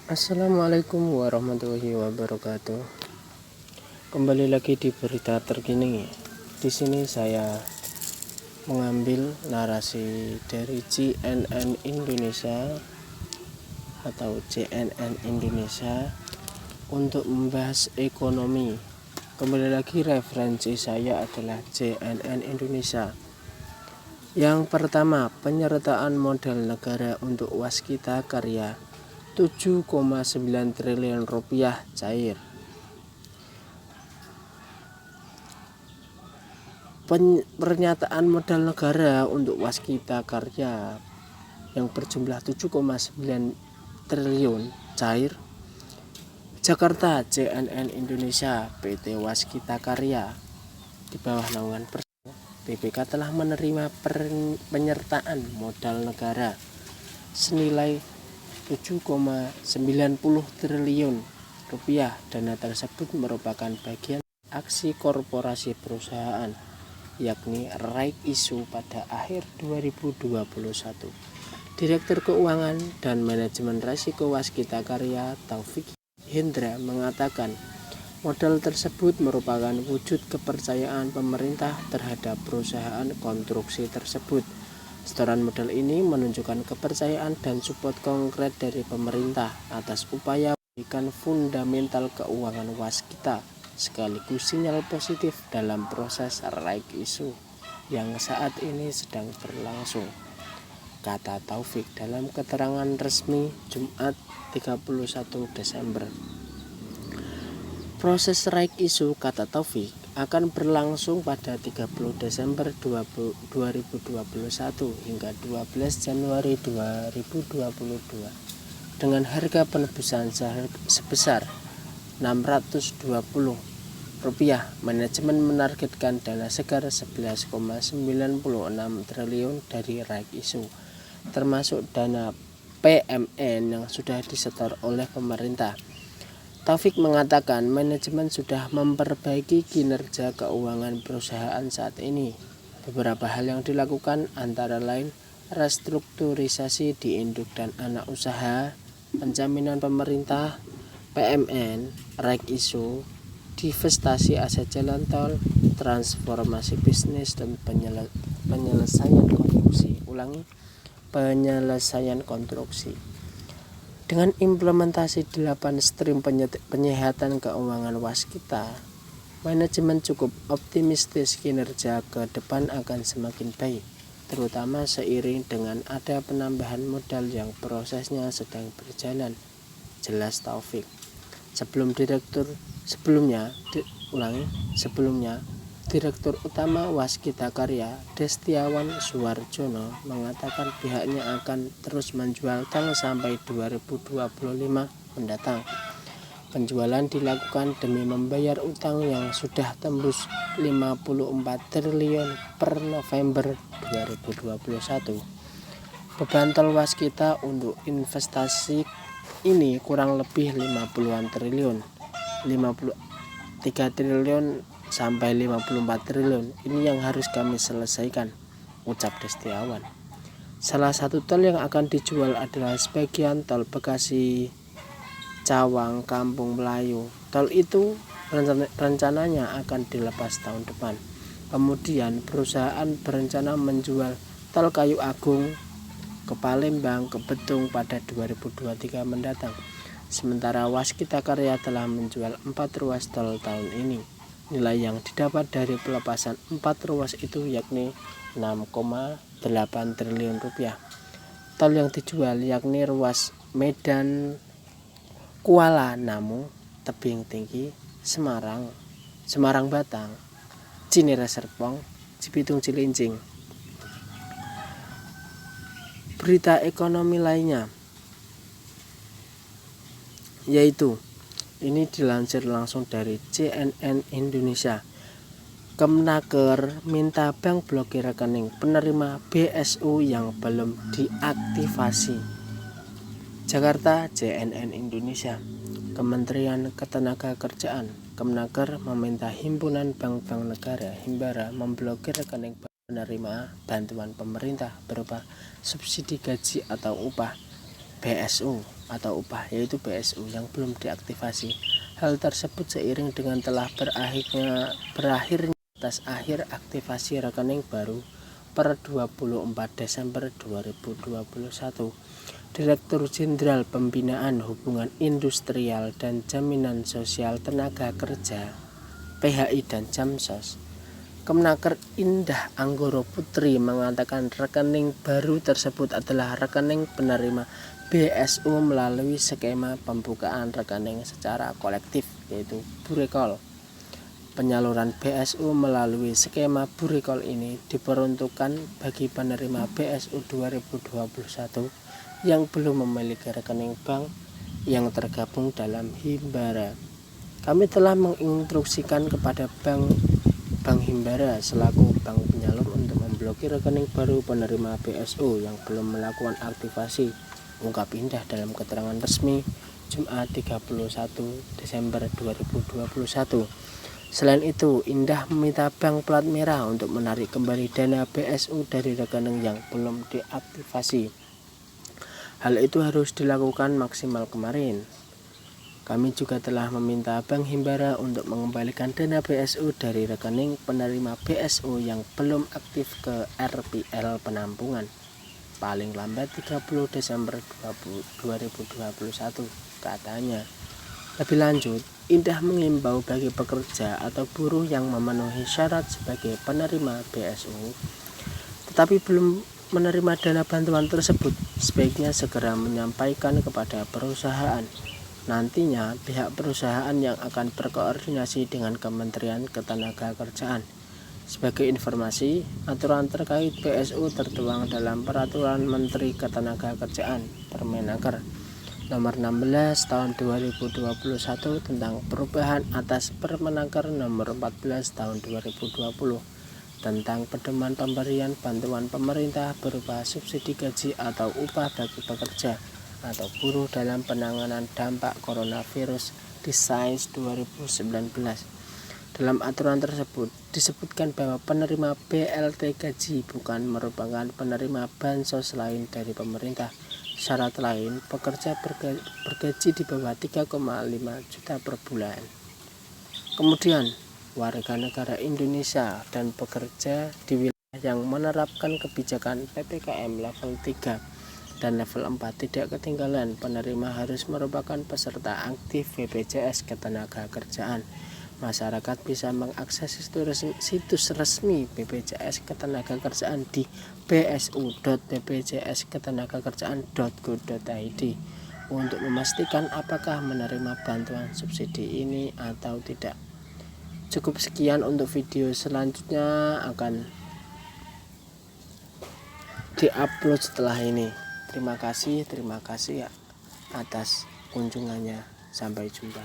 Assalamualaikum warahmatullahi wabarakatuh. Kembali lagi di berita terkini. Di sini saya mengambil narasi dari CNN Indonesia atau CNN Indonesia untuk membahas ekonomi. Kembali lagi, referensi saya adalah CNN Indonesia. Yang pertama, penyertaan modal negara untuk Waskita Karya 7,9 triliun rupiah cair. Pernyataan modal negara untuk Waskita Karya yang berjumlah 7,9 triliun cair. Jakarta, CNN Indonesia, PT Waskita Karya di bawah naungan BPK telah menerima penyertaan modal negara senilai 7,90 triliun rupiah. Dana tersebut merupakan bagian aksi korporasi perusahaan, yakni Right Issue pada akhir 2021. Direktur Keuangan dan Manajemen Risiko Waskita Karya Taufik Hendra mengatakan modal tersebut merupakan wujud kepercayaan pemerintah terhadap perusahaan konstruksi tersebut. Setoran modal ini menunjukkan kepercayaan dan support konkret dari pemerintah atas upaya memberikan fundamental keuangan Waskita, sekaligus sinyal positif dalam proses Right Issue yang saat ini sedang berlangsung, kata Taufik dalam keterangan resmi Jumat 31 Desember. Proses Right Issue, kata Taufik, akan berlangsung pada 30 Desember 2021 hingga 12 Januari 2022 dengan harga penebusan sebesar Rp620. Manajemen menargetkan dana segar 11,96 triliun dari Right Issue, termasuk dana PMN yang sudah disetor oleh pemerintah. Taufik mengatakan manajemen sudah memperbaiki kinerja keuangan perusahaan saat ini. Beberapa hal yang dilakukan antara lain restrukturisasi di induk dan anak usaha, penjaminan pemerintah, PMN, Right Issue, divestasi aset jalan tol, transformasi bisnis, dan penyelesaian konstruksi. Dengan implementasi 8 stream penyehatan keuangan Waskita, manajemen cukup optimistis kinerja ke depan akan semakin baik, terutama seiring dengan ada penambahan modal yang prosesnya sedang berjalan, jelas Taufik. Sebelumnya, Direktur Utama Waskita Karya, Destiawan Suwarjono, mengatakan pihaknya akan terus menjual tol sampai 2025 mendatang. Penjualan dilakukan demi membayar utang yang sudah tembus 54 triliun per November 2021. Beban tol Waskita untuk investasi ini kurang lebih 50-an triliun. 53 triliun sampai 54 triliun ini yang harus kami selesaikan, ucap Destiawan. Salah satu tol yang akan dijual adalah sebagian tol Bekasi Cawang Kampung Melayu. Tol itu rencananya akan dilepas tahun depan. Kemudian perusahaan berencana menjual tol Kayu Agung ke Palembang ke Betung pada 2023 mendatang. Sementara Waskita Karya telah menjual 4 ruas tol tahun ini. Nilai yang didapat dari pelepasan 4 ruas itu yakni 6,8 triliun rupiah. Tol yang dijual yakni ruas Medan Kuala Namu, Tebing Tinggi, Semarang Batang, Cinere Serpong, Cibitung Cilincing. Berita ekonomi lainnya yaitu ini dilansir langsung dari CNN Indonesia. Kemenaker minta bank blokir rekening penerima BSU yang belum diaktifasi. Jakarta, CNN Indonesia. Kementerian Ketenagakerjaan Kemenaker meminta himpunan bank-bank negara Himbara memblokir rekening penerima bantuan pemerintah berupa subsidi gaji atau upah BSU atau upah, yaitu BSU yang belum diaktifasi. Hal tersebut seiring dengan telah berakhirnya batas akhir aktivasi rekening baru per 24 Desember 2021. Direktur Jenderal Pembinaan Hubungan Industrial dan Jaminan Sosial Tenaga Kerja PHI dan Jamsos, Kemenaker Indah Anggoro Putri mengatakan rekening baru tersebut adalah rekening penerima BSU melalui skema pembukaan rekening secara kolektif, yaitu Burekol. Penyaluran BSU melalui skema Burekol ini diperuntukkan bagi penerima BSU 2021 yang belum memiliki rekening bank yang tergabung dalam Himbara. Kami telah menginstruksikan kepada Bank Himbara selaku bank penyalur untuk memblokir rekening baru penerima BSU yang belum melakukan aktivasi, ungkap Indah dalam keterangan resmi Jumat 31 Desember 2021. Selain itu, Indah meminta bank plat merah untuk menarik kembali dana BSU dari rekening yang belum diaktifasi. Hal itu harus dilakukan maksimal kemarin. Kami juga telah meminta Bank Himbara untuk mengembalikan dana BSU dari rekening penerima BSU yang belum aktif ke RPL penampungan paling lambat 30 Desember 2021, katanya. Lebih lanjut, Indah mengimbau bagi pekerja atau buruh yang memenuhi syarat sebagai penerima BSU tetapi belum menerima dana bantuan tersebut sebaiknya segera menyampaikan kepada perusahaan. Nantinya pihak perusahaan yang akan berkoordinasi dengan Kementerian Ketenagakerjaan. Sebagai informasi, aturan terkait BSU tertuang dalam Peraturan Menteri Ketenagakerjaan Permenaker Nomor 16 Tahun 2021 tentang perubahan atas Permenaker Nomor 14 Tahun 2020 tentang pedoman pemberian bantuan pemerintah berupa subsidi gaji atau upah bagi pekerja atau buruh dalam penanganan dampak coronavirus di SAIS 2019. Dalam aturan tersebut disebutkan bahwa penerima BLT gaji bukan merupakan penerima bansos lain dari pemerintah. Syarat lain, pekerja bergaji di bawah 3,5 juta per bulan. Kemudian, warga negara Indonesia dan pekerja di wilayah yang menerapkan kebijakan PPKM level 3 dan level 4 tidak ketinggalan. Penerima harus merupakan peserta aktif BPJS Ketenagakerjaan. Masyarakat bisa mengakses situs resmi BPJS Ketenagakerjaan di bsu.bpjsketenagakerjaan.go.id untuk memastikan apakah menerima bantuan subsidi ini atau tidak. Cukup sekian untuk video selanjutnya akan diupload setelah ini. Terima kasih atas kunjungannya. Sampai jumpa.